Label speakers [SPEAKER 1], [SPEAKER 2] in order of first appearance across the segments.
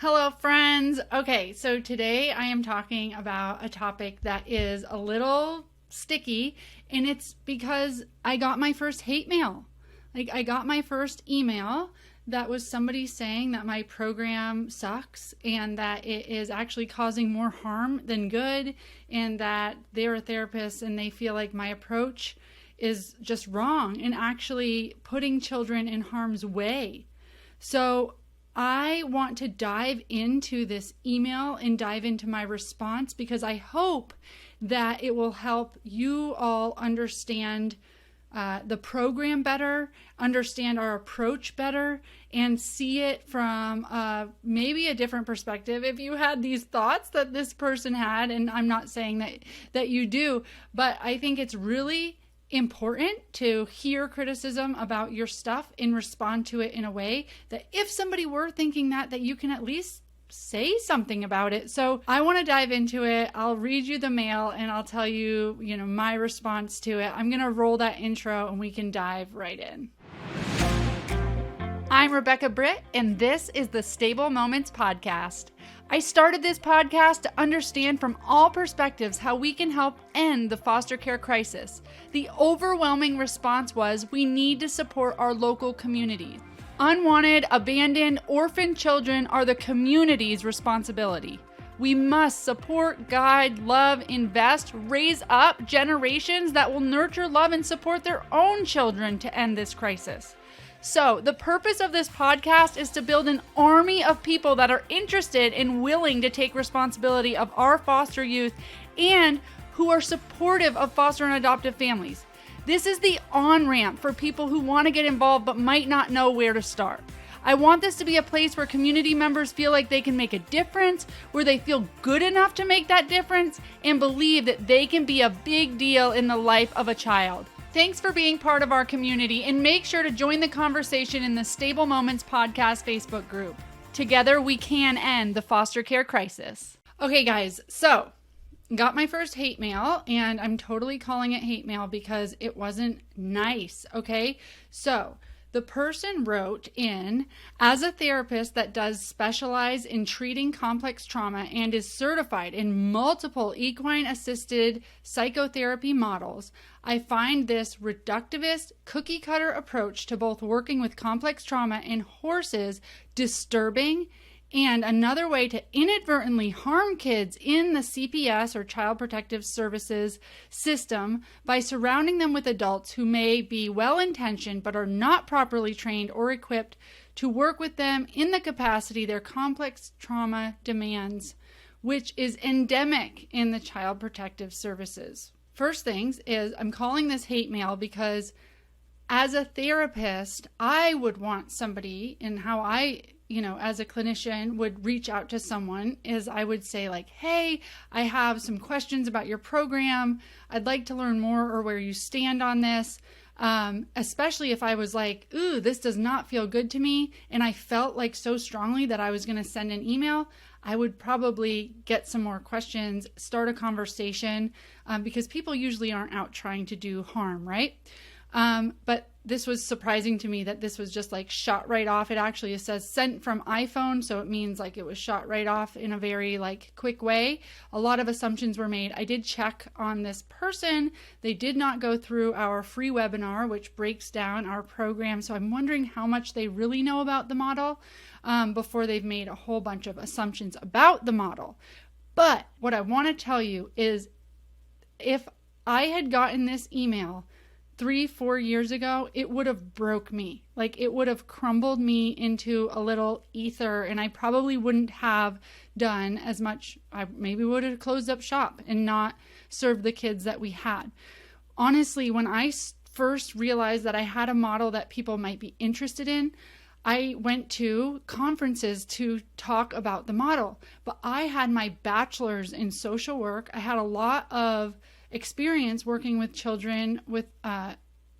[SPEAKER 1] Hello, friends. Okay, so today I am talking about a topic that is a little sticky, and it's because I got my first hate mail. I got my first email that was somebody saying that my program sucks and that it is actually causing more harm than good, and that they're a therapist and they feel like my approach is just wrong and actually putting children in harm's way. So I want to dive into this email and dive into my response because I hope that it will help you all understand the program better, understand our approach better, and see it from maybe a different perspective. If you had these thoughts that this person had, and I'm not saying that you do, but I think it's really important to hear criticism about your stuff and respond to it in a way that if somebody were thinking that you can at least say something about it. So I want to dive into it. I'll read you the mail and I'll tell you, my response to it. I'm going to roll that intro and we can dive right in. I'm Rebecca Britt, and this is the Stable Moments Podcast. I started this podcast to understand from all perspectives how we can help end the foster care crisis. The overwhelming response was we need to support our local community. Unwanted, abandoned, orphaned children are the community's responsibility. We must support, guide, love, invest, raise up generations that will nurture, love, and support their own children to end this crisis. So, the purpose of this podcast is to build an army of people that are interested and willing to take responsibility of our foster youth and who are supportive of foster and adoptive families. This is the on-ramp for people who want to get involved but might not know where to start. I want this to be a place where community members feel like they can make a difference, where they feel good enough to make that difference, and believe that they can be a big deal in the life of a child. Thanks for being part of our community, and make sure to join the conversation in the Stable Moments Podcast Facebook group. Together, we can end the foster care crisis. Okay, guys, so got my first hate mail, and I'm totally calling it hate mail because it wasn't nice, okay? So the person wrote in, as a therapist that does specialize in treating complex trauma and is certified in multiple equine-assisted psychotherapy models, I find this reductivist, cookie-cutter approach to both working with complex trauma and horses disturbing and another way to inadvertently harm kids in the CPS or Child Protective Services system by surrounding them with adults who may be well-intentioned but are not properly trained or equipped to work with them in the capacity their complex trauma demands, which is endemic in the Child Protective Services. First things is I'm calling this hate mail because as a therapist, I would want somebody, and how I as a clinician would reach out to someone is I would say like, hey, I have some questions about your program. I'd like to learn more or where you stand on this. Especially if I was like, ooh, this does not feel good to me. And I felt like so strongly that I was going to send an email. I would probably get some more questions, start a conversation, because people usually aren't out trying to do harm, right? But this was surprising to me that this was just like shot right off. It actually says sent from iPhone, so it means like it was shot right off in a very like quick way. A lot of assumptions were made. I did check on this person. They did not go through our free webinar, which breaks down our program. So I'm wondering how much they really know about the model before they've made a whole bunch of assumptions about the model. But what I want to tell you is if I had gotten this email 3-4 years ago, it would have broke me. Like it would have crumbled me into a little ether, and I probably wouldn't have done as much. I maybe would have closed up shop and not served the kids that we had. Honestly, when I first realized that I had a model that people might be interested in, I went to conferences to talk about the model. But I had my bachelor's in social work. I had a lot of experience working with children with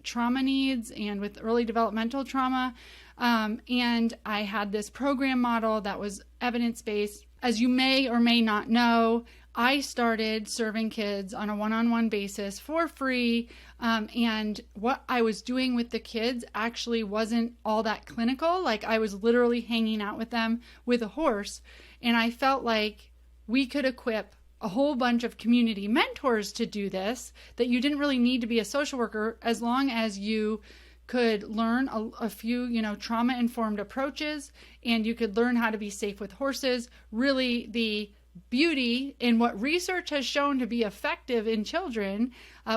[SPEAKER 1] trauma needs and with early developmental trauma. And I had this program model that was evidence-based. As you may or may not know, I started serving kids on a one-on-one basis for free. And what I was doing with the kids actually wasn't all that clinical. Like, I was literally hanging out with them with a horse. And I felt like we could equip a whole bunch of community mentors to do this, that you didn't really need to be a social worker as long as you could learn a few, trauma-informed approaches, and you could learn how to be safe with horses. Really, the beauty in what research has shown to be effective in children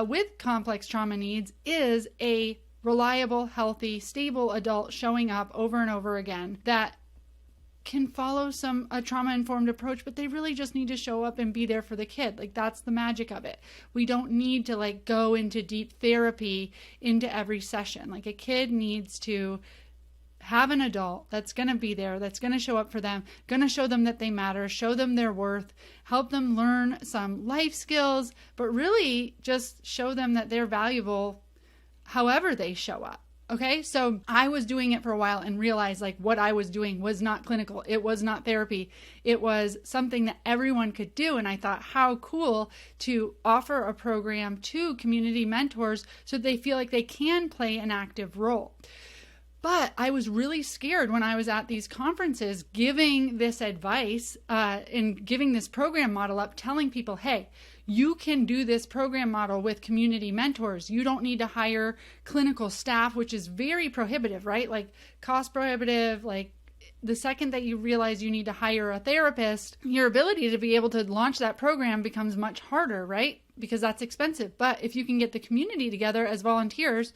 [SPEAKER 1] with complex trauma needs is a reliable, healthy, stable adult showing up over and over again that can follow a trauma-informed approach, but they really just need to show up and be there for the kid. Like, that's the magic of it. We don't need to go into deep therapy into every session. Like, a kid needs to have an adult that's going to be there, that's going to show up for them, going to show them that they matter, show them their worth, help them learn some life skills, but really just show them that they're valuable however they show up. Okay, so I was doing it for a while and realized what I was doing was not clinical. It was not therapy. It was something that everyone could do. And I thought, how cool to offer a program to community mentors so they feel like they can play an active role. But I was really scared when I was at these conferences giving this advice and giving this program model up, telling people, hey, you can do this program model with community mentors. You don't need to hire clinical staff, which is very prohibitive, right? Cost prohibitive. The second that you realize you need to hire a therapist, your ability to be able to launch that program becomes much harder, right? Because that's expensive. But if you can get the community together as volunteers,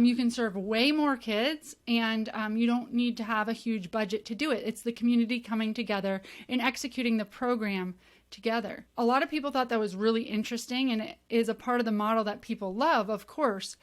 [SPEAKER 1] you can serve way more kids, and you don't need to have a huge budget to do it. It's the community coming together and executing the program together. A lot of people thought that was really interesting, and it is a part of the model that people love, of course.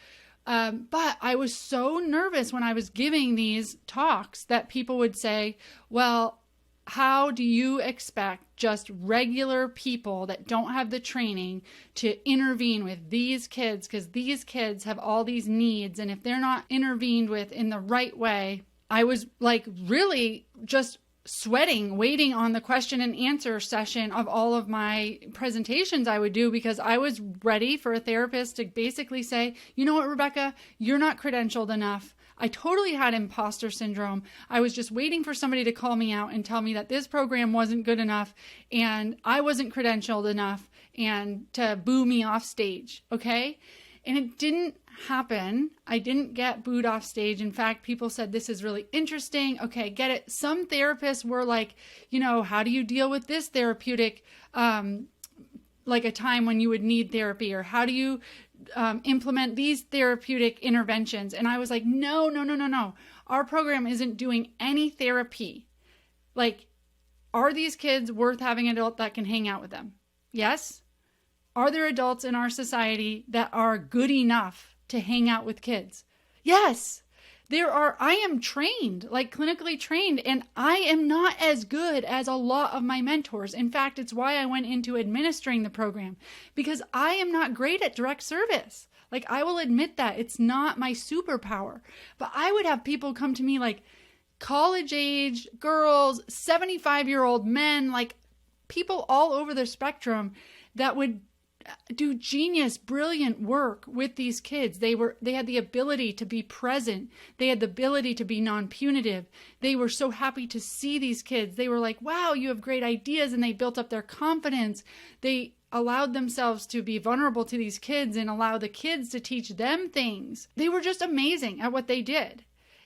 [SPEAKER 1] But I was so nervous when I was giving these talks that people would say, well, how do you expect just regular people that don't have the training to intervene with these kids? Because these kids have all these needs, and if they're not intervened with in the right way, I was really just sweating, waiting on the question and answer session of all of my presentations I would do, because I was ready for a therapist to basically say, you know what, Rebecca, you're not credentialed enough. I totally had imposter syndrome. I was just waiting for somebody to call me out and tell me that this program wasn't good enough and I wasn't credentialed enough and to boo me off stage. Okay. And it didn't happen. I didn't get booed off stage. In fact, people said, this is really interesting. Okay, get it. Some therapists were like, how do you deal with this therapeutic, a time when you would need therapy, or how do you implement these therapeutic interventions? And I was like, no. Our program isn't doing any therapy. Are these kids worth having an adult that can hang out with them? Yes. Are there adults in our society that are good enough to hang out with kids? Yes, there are. I am trained, clinically trained, and I am not as good as a lot of my mentors. In fact, it's why I went into administering the program, because I am not great at direct service. I will admit that it's not my superpower, but I would have people come to me college age girls, 75-year-old men, people all over the spectrum that would do genius, brilliant work with these kids. They had the ability to be present. They had the ability to be non-punitive. They were so happy to see these kids. They were like, wow, you have great ideas. And they built up their confidence. They allowed themselves to be vulnerable to these kids and allow the kids to teach them things. They were just amazing at what they did.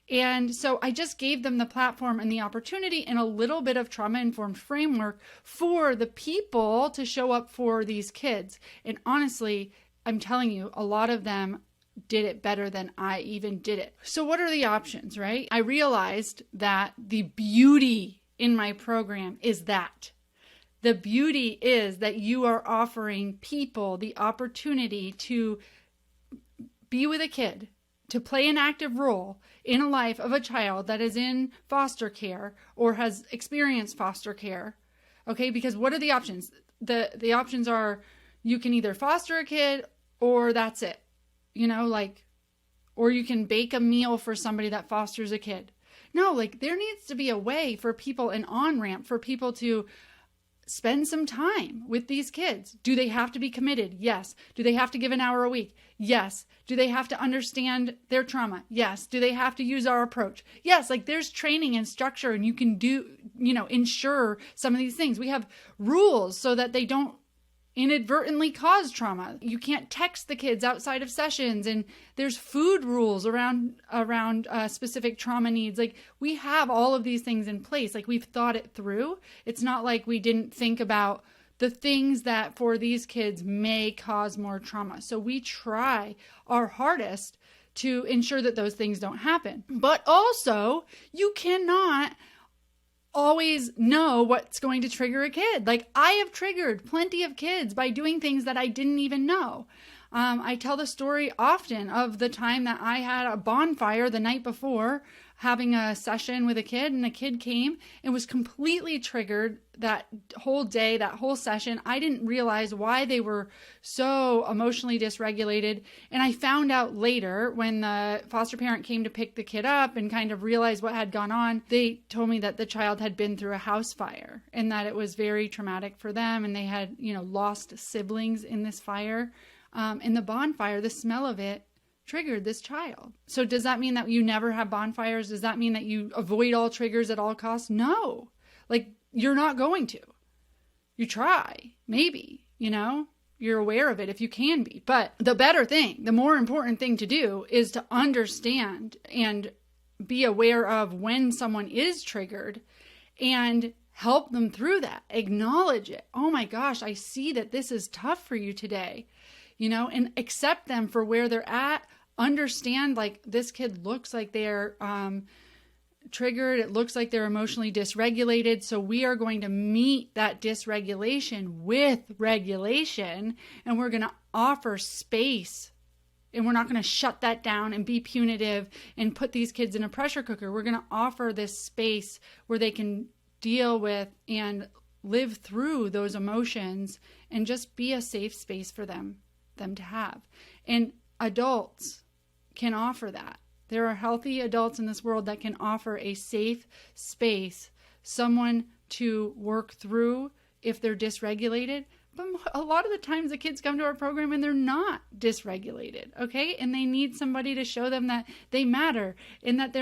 [SPEAKER 1] And so I just gave them the platform and the opportunity and a little bit of trauma-informed framework for the people to show up for these kids. And honestly, I'm telling you, a lot of them did it better than I even did it. So what are the options, right? I realized that the beauty in my program is that. The beauty is that you are offering people the opportunity to be with a kid, to play an active role in a life of a child that is in foster care or has experienced foster care. Okay, because what are the options? The options are you can either foster a kid or that's it. Or you can bake a meal for somebody that fosters a kid. No, there needs to be a way for people, an on-ramp for people to spend some time with these kids. Do they have to be committed? Yes. Do they have to give an hour a week? Yes. Do they have to understand their trauma? Yes. Do they have to use our approach? Yes. Like there's training and structure, and you can ensure some of these things. We have rules so that they don't inadvertently cause trauma. You can't text the kids outside of sessions, and there's food rules around specific trauma needs. Like we have all of these things in place. Like we've thought it through. It's not like we didn't think about the things that for these kids may cause more trauma. So we try our hardest to ensure that those things don't happen. But also, you cannot always know what's going to trigger a kid. Like I have triggered plenty of kids by doing things that I didn't even know. I tell the story often of the time that I had a bonfire the night before having a session with a kid, and the kid came and was completely triggered that whole day, that whole session. I didn't realize why they were so emotionally dysregulated. And I found out later when the foster parent came to pick the kid up and kind of realized what had gone on, they told me that the child had been through a house fire and that it was very traumatic for them. And they had, lost siblings in this fire. In the bonfire, the smell of it triggered this child. So does that mean that you never have bonfires? Does that mean that you avoid all triggers at all costs? No. Like you're not going to. You try, maybe, you're aware of it if you can be. But the better thing, the more important thing to do is to understand and be aware of when someone is triggered and help them through that. Acknowledge it. Oh my gosh, I see that this is tough for you today. And accept them for where they're at. Understand, like, this kid looks like they're triggered. It looks like they're emotionally dysregulated. So we are going to meet that dysregulation with regulation, and we're going to offer space. And we're not going to shut that down and be punitive and put these kids in a pressure cooker. We're going to offer this space where they can deal with and live through those emotions and just be a safe space for them to have. And adults can offer that. There are healthy adults in this world that can offer a safe space, someone to work through if they're dysregulated. But a lot of the times the kids come to our program and they're not dysregulated, okay? And they need somebody to show them that they matter and that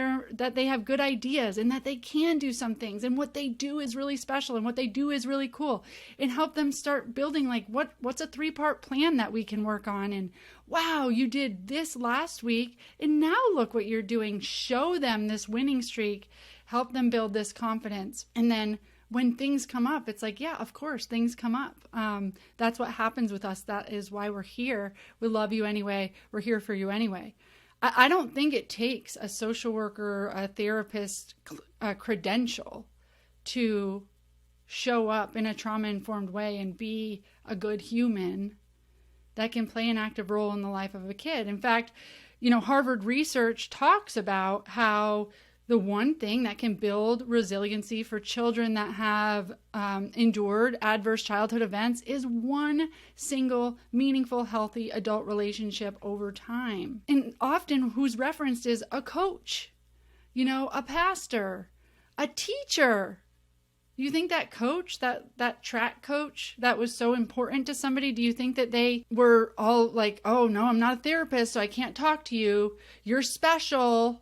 [SPEAKER 1] they have good ideas and that they can do some things and what they do is really special and what they do is really cool, and help them start building like what's a 3-part plan that we can work on. And wow, you did this last week and now look what you're doing. Show them this winning streak, help them build this confidence. And then when things come up, it's like, yeah, of course, things come up. That's what happens with us. That is why we're here. We love you anyway. We're here for you anyway. I don't think it takes a social worker, a therapist, a credential to show up in a trauma-informed way and be a good human that can play an active role in the life of a kid. In fact, Harvard research talks about how the one thing that can build resiliency for children that have endured adverse childhood events is one single, meaningful, healthy adult relationship over time. And often who's referenced is a coach, a pastor, a teacher. You think that coach, that track coach that was so important to somebody, do you think that they were all like, oh no, I'm not a therapist, so I can't talk to you. You're special.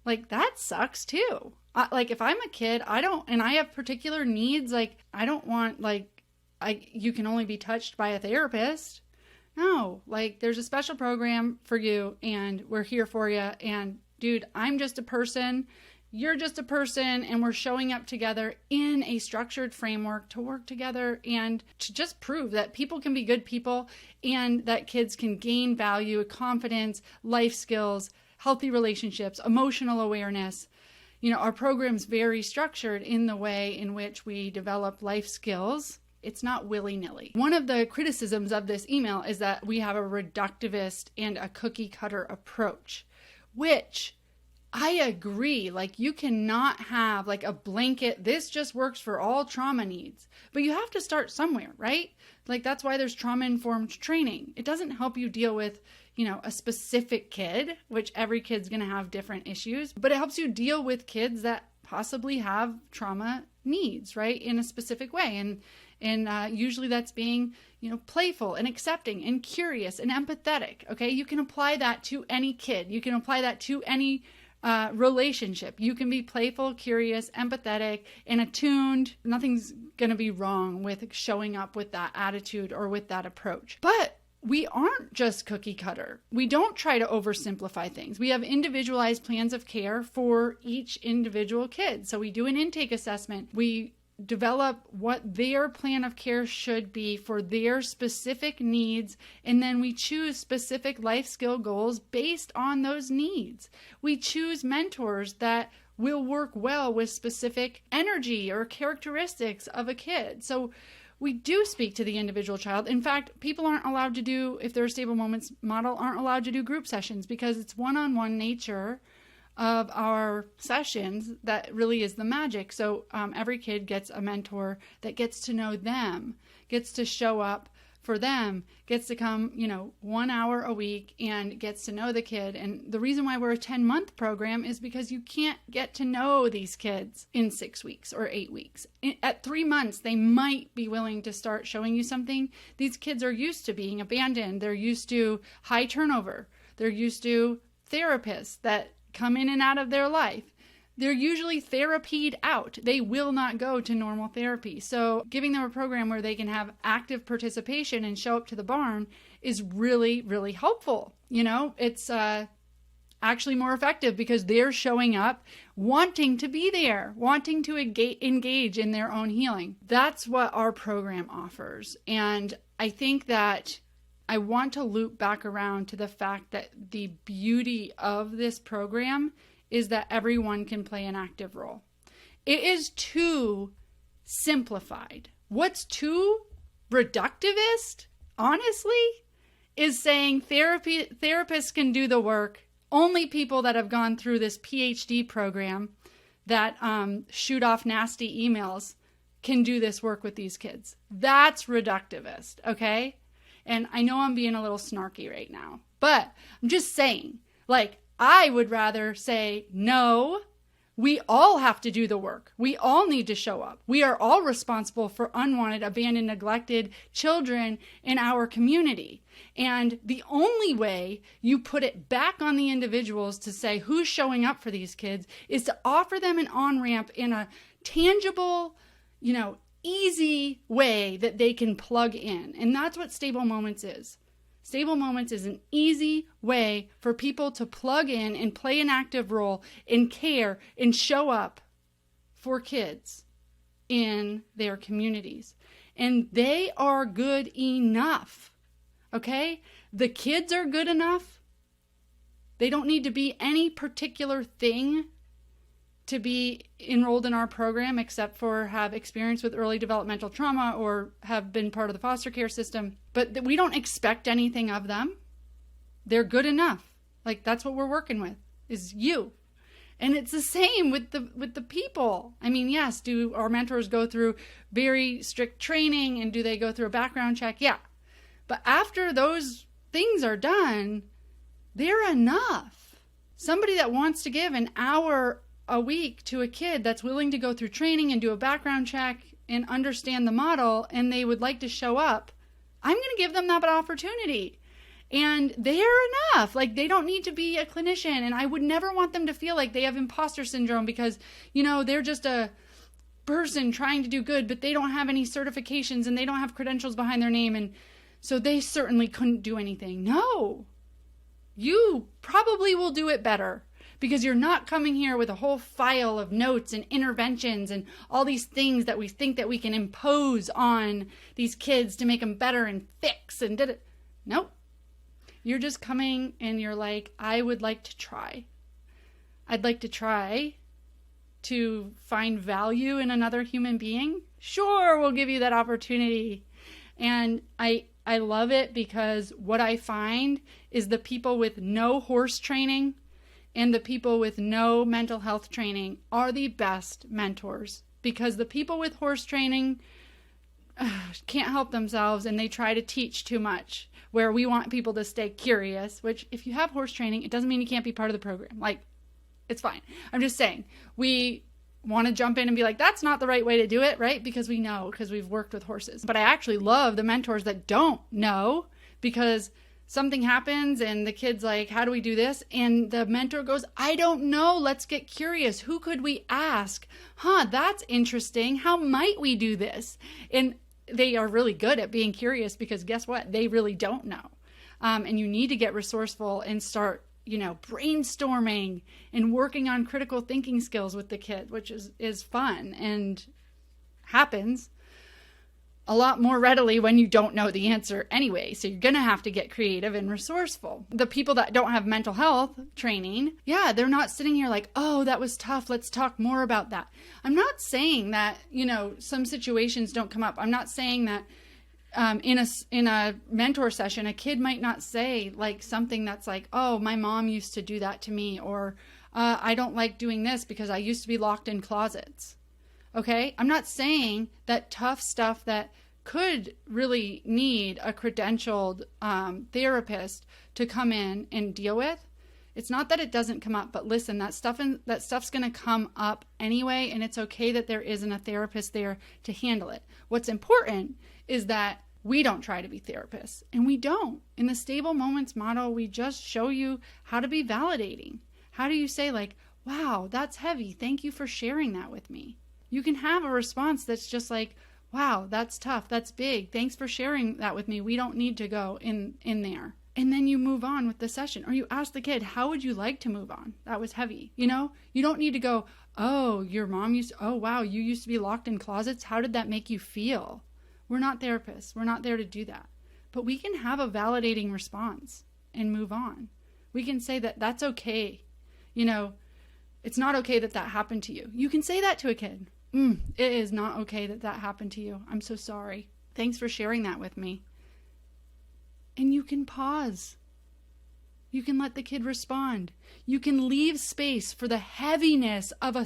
[SPEAKER 1] Like, that sucks too. Like, if I'm a kid, and I have particular needs, like, I don't want, you can only be touched by a therapist. No, like, there's a special program for you, and we're here for you. And dude, I'm just a person. You're just a person, and we're showing up together in a structured framework to work together and to just prove that people can be good people and that kids can gain value, confidence, life skills, healthy relationships, emotional awareness. Our program's very structured in the way in which we develop life skills. It's not willy-nilly. One of the criticisms of this email is that we have a reductivist and a cookie cutter approach, which I agree. Like, you cannot have like a blanket, this just works for all trauma needs, but you have to start somewhere, right? Like, that's why there's trauma-informed training. It doesn't help you deal with a specific kid, which every kid's going to have different issues, but it helps you deal with kids that possibly have trauma needs, right, in a specific way. And usually that's being, playful and accepting and curious and empathetic. Okay. You can apply that to any kid. You can apply that to any relationship. You can be playful, curious, empathetic, and attuned. Nothing's going to be wrong with showing up with that attitude or with that approach. But we aren't just cookie cutter. We don't try to oversimplify things. We have individualized plans of care for each individual kid. So we do an intake assessment. We develop what their plan of care should be for their specific needs, and then we choose specific life skill goals based on those needs. We choose mentors that will work well with specific energy or characteristics of a kid. So we do speak to the individual child. In fact, people aren't allowed to do, if they're a stable moments model, aren't allowed to do group sessions because it's one-on-one nature of our sessions that really is the magic. So every kid gets a mentor that gets to know them, gets to show up for them, gets to come, 1 hour a week and gets to know the kid. And the reason why we're a 10-month program is because you can't get to know these kids in 6 weeks or 8 weeks. At 3 months, they might be willing to start showing you something. These kids are used to being abandoned. They're used to high turnover. They're used to therapists that come in and out of their life. They're usually therapied out. They will not go to normal therapy. So giving them a program where they can have active participation and show up to the barn is really, really helpful. It's actually more effective because they're showing up wanting to be there, wanting to engage in their own healing. That's what our program offers. And I think that I want to loop back around to the fact that the beauty of this program is that everyone can play an active role. It is too simplified. What's too reductivist, honestly, is saying therapists can do the work. Only people that have gone through this PhD program that shoot off nasty emails can do this work with these kids. That's reductivist, okay? And I know I'm being a little snarky right now, but I'm just saying, I would rather say, no, we all have to do the work. We all need to show up. We are all responsible for unwanted, abandoned, neglected children in our community. And the only way you put it back on the individuals to say who's showing up for these kids is to offer them an on-ramp in a tangible, easy way that they can plug in. And that's what Stable Moments is. Stable Moments is an easy way for people to plug in and play an active role and care and show up for kids in their communities. And they are good enough, okay? The kids are good enough. They don't need to be any particular thing to be enrolled in our program except for have experience with early developmental trauma or have been part of the foster care system. But we don't expect anything of them. They're good enough. That's what we're working with, is you. And it's the same with the people. I mean, yes, do our mentors go through very strict training and do they go through a background check? Yeah. But after those things are done, they're enough. Somebody that wants to give an hour a week to a kid that's willing to go through training and do a background check and understand the model and they would like to show up, I'm going to give them that opportunity. And they're enough. They don't need to be a clinician. And I would never want them to feel like they have imposter syndrome because, they're just a person trying to do good, but they don't have any certifications and they don't have credentials behind their name. And so they certainly couldn't do anything. No, you probably will do it better. Because you're not coming here with a whole file of notes and interventions and all these things that we think that we can impose on these kids to make them better and fix and did it. Nope. You're just coming and you're like, I would like to try. I'd like to try to find value in another human being. Sure, we'll give you that opportunity. And I love it because what I find is the people with no horse training and the people with no mental health training are the best mentors, because the people with horse training can't help themselves and they try to teach too much, where we want people to stay curious, which if you have horse training, it doesn't mean you can't be part of the program. It's fine. I'm just saying, we want to jump in and be like, that's not the right way to do it, right? Because we know, because we've worked with horses. But I actually love the mentors that don't know, because something happens and the kid's like, how do we do this? And the mentor goes, I don't know. Let's get curious. Who could we ask? That's interesting. How might we do this? And they are really good at being curious, because guess what? They really don't know. And you need to get resourceful and start, brainstorming and working on critical thinking skills with the kid, which is fun and happens a lot more readily when you don't know the answer anyway. So you're going to have to get creative and resourceful. The people that don't have mental health training, they're not sitting here like, oh, that was tough. Let's talk more about that. I'm not saying that, some situations don't come up. I'm not saying that in a mentor session, a kid might not say like something that's like, oh, my mom used to do that to me, or I don't like doing this because I used to be locked in closets. Okay? I'm not saying that tough stuff that could really need a credentialed therapist to come in and deal with. It's not that it doesn't come up, but listen, that stuff's going to come up anyway, and it's okay that there isn't a therapist there to handle it. What's important is that we don't try to be therapists, and we don't. In the Stable Moments model, we just show you how to be validating. How do you say like, wow, that's heavy. Thank you for sharing that with me. You can have a response that's just like, wow, that's tough. That's big. Thanks for sharing that with me. We don't need to go in there. And then you move on with the session, or you ask the kid, how would you like to move on? That was heavy. You don't need to go, oh, your mom oh, wow, you used to be locked in closets. How did that make you feel? We're not therapists. We're not there to do that. But we can have a validating response and move on. We can say that that's okay. It's not okay that happened to you. You can say that to a kid. It is not okay that happened to you. I'm so sorry. Thanks for sharing that with me. And you can pause. You can let the kid respond. You can leave space for the heaviness of a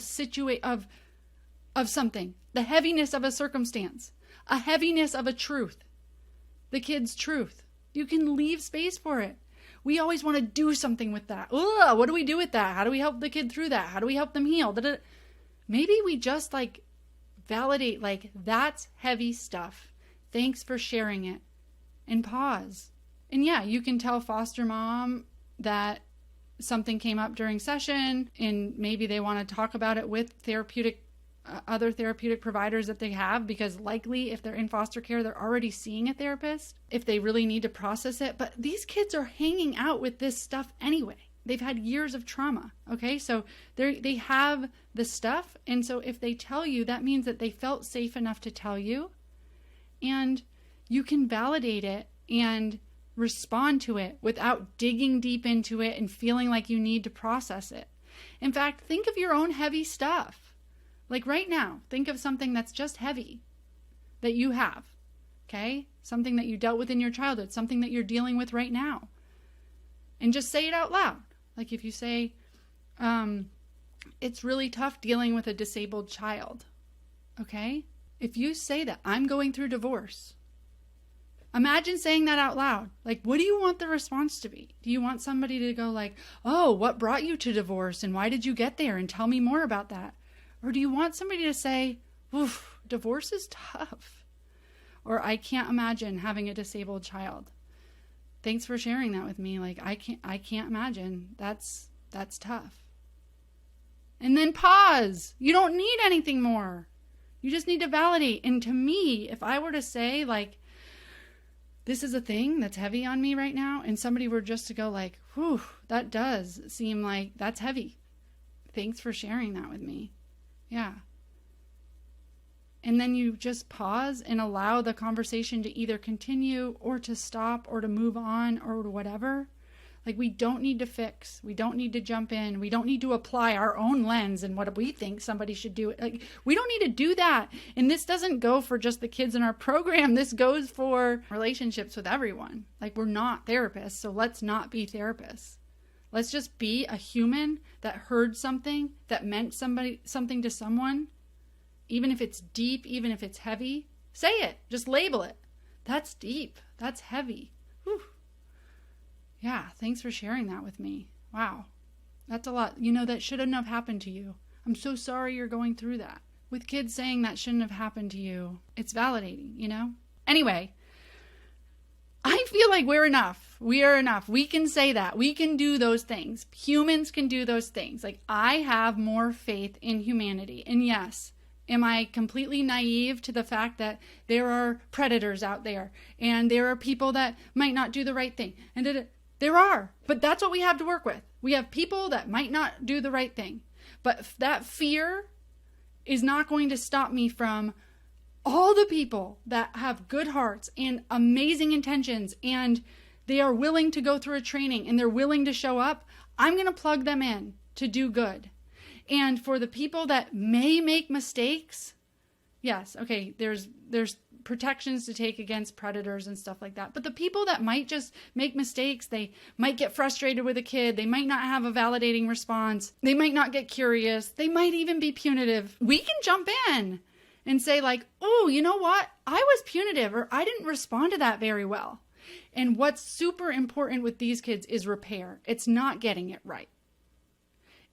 [SPEAKER 1] of something, the heaviness of a circumstance, a heaviness of a truth, the kid's truth. You can leave space for it. We always want to do something with that. Ugh, what do we do with that? How do we help the kid through that? How do we help them heal? Maybe we just validate, that's heavy stuff. Thanks for sharing it. And pause. And you can tell foster mom that something came up during session, and maybe they want to talk about it with other therapeutic providers that they have, because likely if they're in foster care, they're already seeing a therapist if they really need to process it. But these kids are hanging out with this stuff anyway. They've had years of trauma. Okay. So they have the stuff. And so if they tell you, that means that they felt safe enough to tell you, and you can validate it and respond to it without digging deep into it and feeling like you need to process it. In fact, think of your own heavy stuff. Like right now, think of something that's just heavy that you have, okay? Something that you dealt with in your childhood, something that you're dealing with right now. And just say it out loud. Like if you say, it's really tough dealing with a disabled child, okay? If you say that, I'm going through divorce, imagine saying that out loud. Like, what do you want the response to be? Do you want somebody to go like, oh, what brought you to divorce and why did you get there and tell me more about that? Or do you want somebody to say, oof, divorce is tough. Or I can't imagine having a disabled child. Thanks for sharing that with me. Like, I can't imagine. That's tough. And then pause. You don't need anything more. You just need to validate. And to me, if I were to say like, this is a thing that's heavy on me right now, and somebody were just to go like, whew, that does seem like that's heavy. Thanks for sharing that with me. Yeah. And then you just pause and allow the conversation to either continue or to stop or to move on or whatever. Like, we don't need to fix. We don't need to jump in. We don't need to apply our own lens and what we think somebody should do. Like, we don't need to do that. And this doesn't go for just the kids in our program. This goes for relationships with everyone. Like, we're not therapists, so let's not be therapists. Let's just be a human that heard something that meant something to someone. Even if it's deep, even if it's heavy, say it. Just label it. That's deep. That's heavy. Whew. Yeah, thanks for sharing that with me. Wow. That's a lot. That shouldn't have happened to you. I'm so sorry you're going through that. With kids saying that shouldn't have happened to you, it's validating, you know? Anyway, I feel like we're enough. We are enough. We can say that. We can do those things. Humans can do those things. Like, I have more faith in humanity. And yes, am I completely naive to the fact that there are predators out there and there are people that might not do the right thing? And there are, but that's what we have to work with. We have people that might not do the right thing. But that fear is not going to stop me from all the people that have good hearts and amazing intentions, and they are willing to go through a training and they're willing to show up. I'm going to plug them in to do good. And for the people that may make mistakes, yes, okay, there's protections to take against predators and stuff like that. But the people that might just make mistakes, they might get frustrated with a kid. They might not have a validating response. They might not get curious. They might even be punitive. We can jump in and say like, oh, you know what? I was punitive, or I didn't respond to that very well. And what's super important with these kids is repair. It's not getting it right.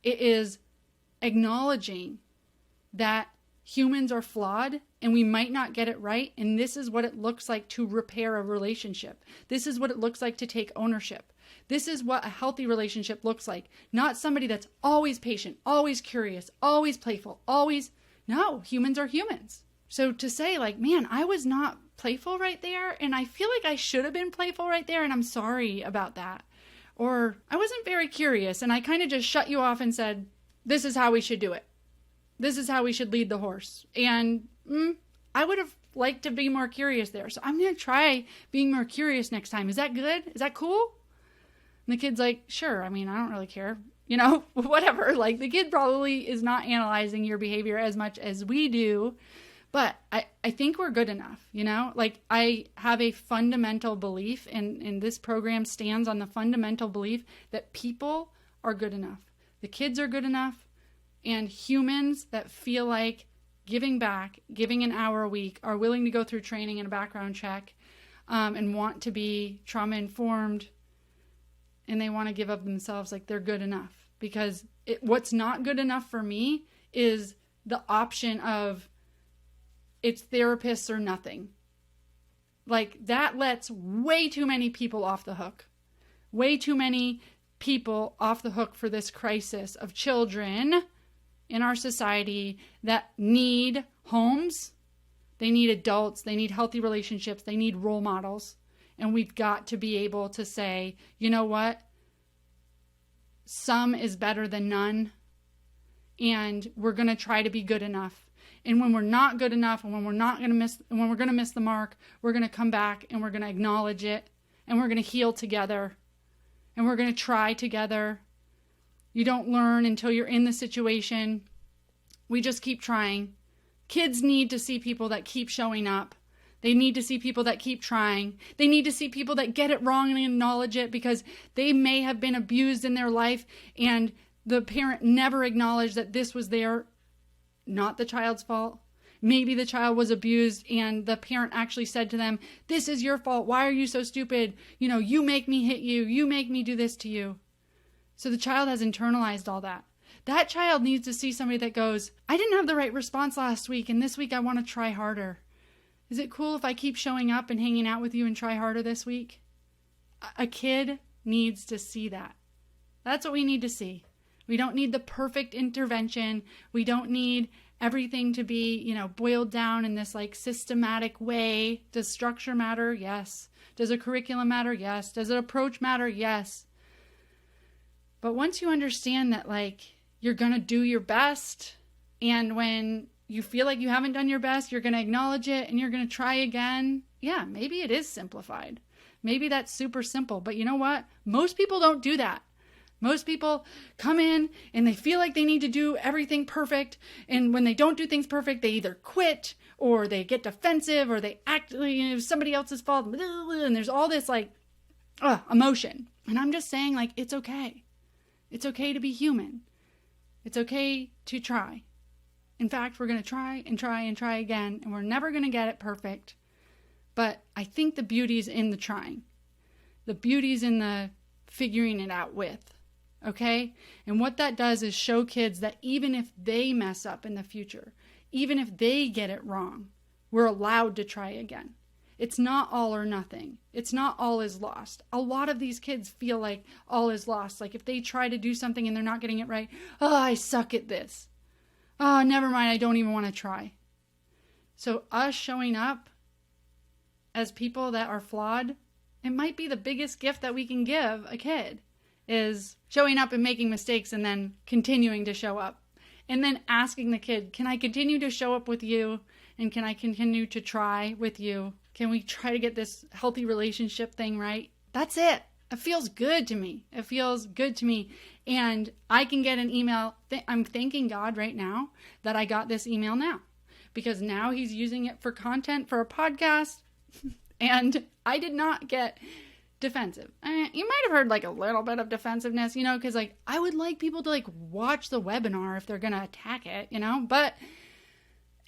[SPEAKER 1] It is acknowledging that humans are flawed and we might not get it right. And this is what it looks like to repair a relationship. This is what it looks like to take ownership. This is what a healthy relationship looks like. Not somebody that's always patient, always curious, always playful, always. No, humans are humans. So to say like, man, I was not playful right there, and I feel like I should have been playful right there, and I'm sorry about that. Or I wasn't very curious, and I kind of just shut you off and said, this is how we should do it. This is how we should lead the horse. And I would have liked to be more curious there. So I'm going to try being more curious next time. Is that good? Is that cool? And the kid's like, sure. I mean, I don't really care. You know, whatever. Like, the kid probably is not analyzing your behavior as much as we do. But I think we're good enough, you know? Like, I have a fundamental belief, and this program stands on the fundamental belief that people are good enough. The kids are good enough. And humans that feel like giving back, giving an hour a week, are willing to go through training and a background check, and want to be trauma-informed, and they want to give of themselves, like, they're good enough. Because what's not good enough for me is the option of it's therapists or nothing. Like, that lets way too many people off the hook. Way too many people off the hook for this crisis of children in our society that need homes. They need adults. They need healthy relationships. They need role models. And we've got to be able to say, you know what? Some is better than none. And we're going to try to be good enough. And when we're not good enough, and when we're going to miss the mark, we're going to come back and we're going to acknowledge it, and we're going to heal together, and we're going to try together. You don't learn until you're in the situation. We just keep trying. Kids need to see people that keep showing up. They need to see people that keep trying. They need to see people that get it wrong and acknowledge it, because they may have been abused in their life and the parent never acknowledged that this was not the child's fault. Maybe the child was abused and the parent actually said to them, this is your fault. Why are you so stupid? You know, you make me hit you. You make me do this to you. So the child has internalized all that. That child needs to see somebody that goes, I didn't have the right response last week, and this week I want to try harder. Is it cool if I keep showing up and hanging out with you and try harder this week? A kid needs to see that. That's what we need to see. We don't need the perfect intervention. We don't need everything to be, boiled down in this like systematic way. Does structure matter? Yes. Does a curriculum matter? Yes. Does an approach matter? Yes. But once you understand that, like, you're going to do your best, and when you feel like you haven't done your best, you're going to acknowledge it and you're going to try again. Yeah, maybe it is simplified. Maybe that's super simple. But you know what? Most people don't do that. Most people come in and they feel like they need to do everything perfect. And when they don't do things perfect, they either quit or they get defensive or they act like somebody else's fault. And there's all this like emotion. And I'm just saying, like, it's okay. It's okay to be human. It's okay to try. In fact, we're going to try and try and try again. And we're never going to get it perfect. But I think the beauty's in the trying. The beauty's in the figuring it out with. Okay? And what that does is show kids that even if they mess up in the future, even if they get it wrong, we're allowed to try again. It's not all or nothing. It's not all is lost. A lot of these kids feel like all is lost. Like if they try to do something and they're not getting it right, oh, I suck at this. Oh, never mind, I don't even want to try. So us showing up as people that are flawed, it might be the biggest gift that we can give a kid, is showing up and making mistakes and then continuing to show up. And then asking the kid, can I continue to show up with you? And can I continue to try with you? Can we try to get this healthy relationship thing right? That's it. It feels good to me. It feels good to me. And I can get an email. I'm thanking God right now that I got this email now, because now he's using it for content for a podcast. And I did not get defensive. You might have heard like a little bit of defensiveness, because like I would like people to like watch the webinar if they're going to attack it, but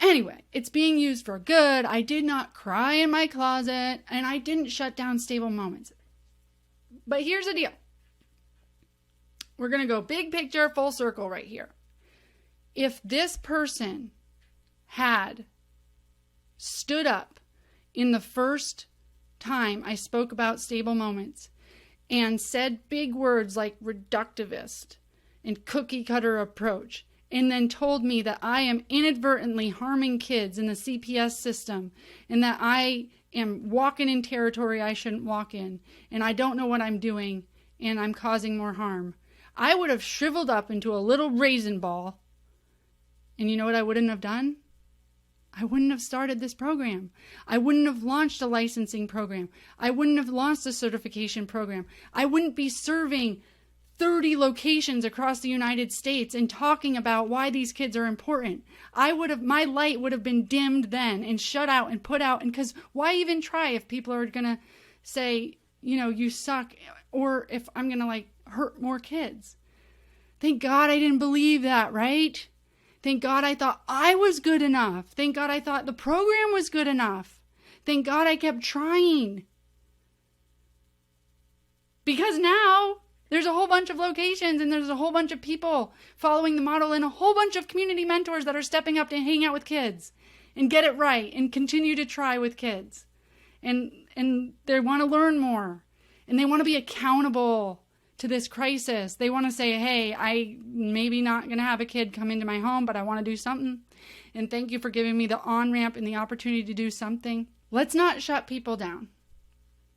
[SPEAKER 1] anyway, it's being used for good. I did not cry in my closet, and I didn't shut down Stable Moments. But here's the deal. We're going to go big picture, full circle right here. If this person had stood up in the first time I spoke about Stable Moments and said big words like reductivist and cookie cutter approach, and then told me that I am inadvertently harming kids in the CPS system and that I am walking in territory I shouldn't walk in and I don't know what I'm doing and I'm causing more harm, I would have shriveled up into a little raisin ball. And you know what I wouldn't have done? I wouldn't have started this program. I wouldn't have launched a licensing program. I wouldn't have launched a certification program. I wouldn't be serving 30 locations across the United States and talking about why these kids are important. My light would have been dimmed then and shut out and put out. And because why even try if people are going to say, you suck, or if I'm going to like hurt more kids? Thank God I didn't believe that, right? Thank God I thought I was good enough. Thank God I thought the program was good enough. Thank God I kept trying. Because now there's a whole bunch of locations and there's a whole bunch of people following the model and a whole bunch of community mentors that are stepping up to hang out with kids and get it right and continue to try with kids. And they want to learn more and they want to be accountable to this crisis. They want to say, hey, I maybe not going to have a kid come into my home, but I want to do something. And thank you for giving me the on-ramp and the opportunity to do something. Let's not shut people down.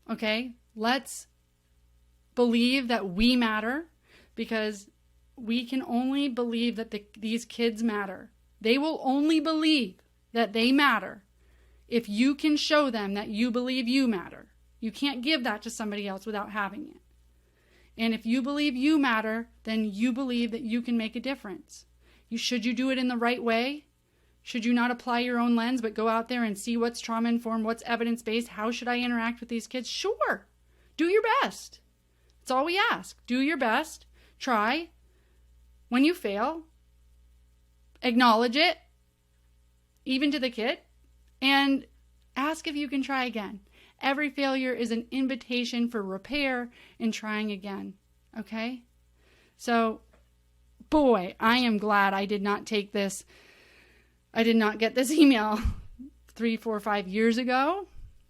[SPEAKER 1] Okay? Let's believe that we matter, because we can only believe that these kids matter. They will only believe that they matter if you can show them that you believe you matter. You can't give that to somebody else without having it. And if you believe you matter, then you believe that you can make a difference. Should you do it in the right way? Should you not apply your own lens, but go out there and see what's trauma-informed, what's evidence-based? How should I interact with these kids? Sure. Do your best. That's all we ask. Do your best. Try. When you fail, acknowledge it, even to the kid, and ask if you can try again. Every failure is an invitation for repair and trying again. Okay? So, boy, I am glad I did not take this. I did not get this email 3, 4, 5 years ago.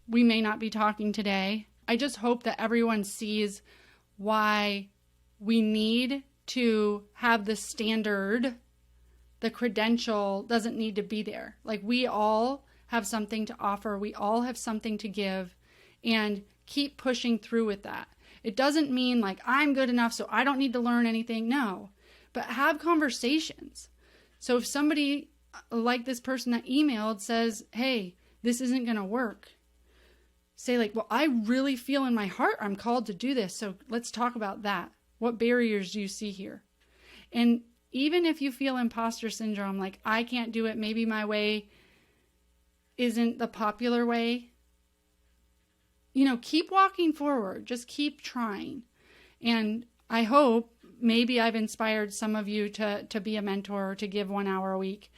[SPEAKER 1] We may not be talking today. I just hope that everyone sees why we need to have the standard. The credential doesn't need to be there. Like, we all have something to offer. We all have something to give. And keep pushing through with that. It doesn't mean like I'm good enough so I don't need to learn anything. No. But have conversations. So if somebody like this person that emailed says, hey, this isn't going to work, say like, well, I really feel in my heart I'm called to do this. So let's talk about that. What barriers do you see here? And even if you feel imposter syndrome, like I can't do it, maybe my way isn't the popular way, keep walking forward. Just keep trying. And I hope maybe I've inspired some of you to be a mentor or to give 1 hour a week.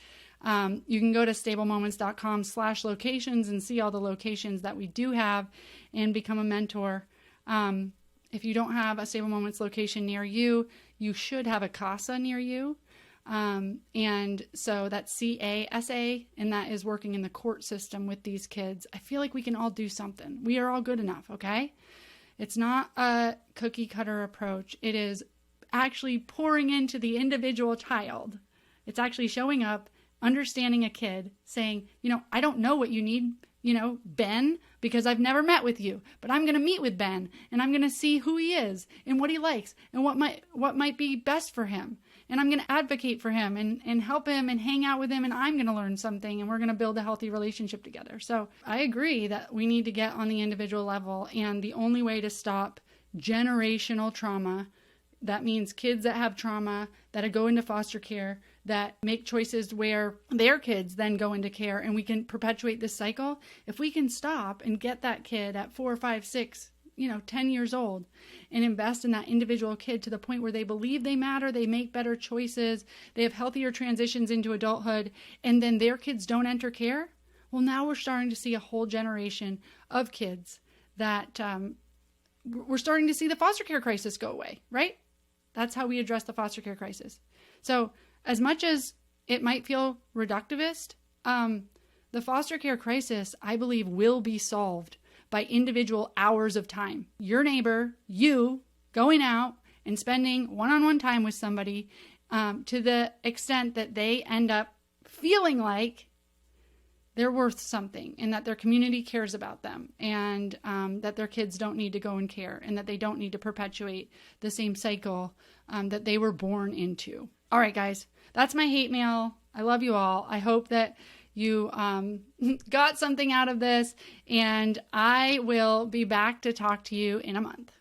[SPEAKER 1] You can go to stablemoments.com/locations and see all the locations that we do have and become a mentor. If you don't have a Stable Moments location near you, you should have a CASA near you. And so that's CASA, and that is working in the court system with these kids. I feel like we can all do something. We are all good enough, okay? It's not a cookie cutter approach. It is actually pouring into the individual child. It's actually showing up, understanding a kid, saying, I don't know what you need, Ben, because I've never met with you, but I'm going to meet with Ben, and I'm going to see who he is and what he likes and what might be best for him. And I'm going to advocate for him and help him and hang out with him, and I'm going to learn something, and we're going to build a healthy relationship together. So I agree that we need to get on the individual level, and the only way to stop generational trauma, that means kids that have trauma, that go into foster care, that make choices where their kids then go into care, and we can perpetuate this cycle. If we can stop and get that kid at 4, 5, 6, 10 years old and invest in that individual kid to the point where they believe they matter, they make better choices, they have healthier transitions into adulthood, and then their kids don't enter care, well, now we're starting to see a whole generation of kids that we're starting to see the foster care crisis go away, right? That's how we address the foster care crisis. So as much as it might feel reductivist, the foster care crisis, I believe, will be solved by individual hours of time. Your neighbor, you, going out and spending one-on-one time with somebody to the extent that they end up feeling like they're worth something and that their community cares about them, and that their kids don't need to go in care, and that they don't need to perpetuate the same cycle that they were born into. All right, guys, that's my hate mail. I love you all. I hope that you got something out of this, and I will be back to talk to you in a month.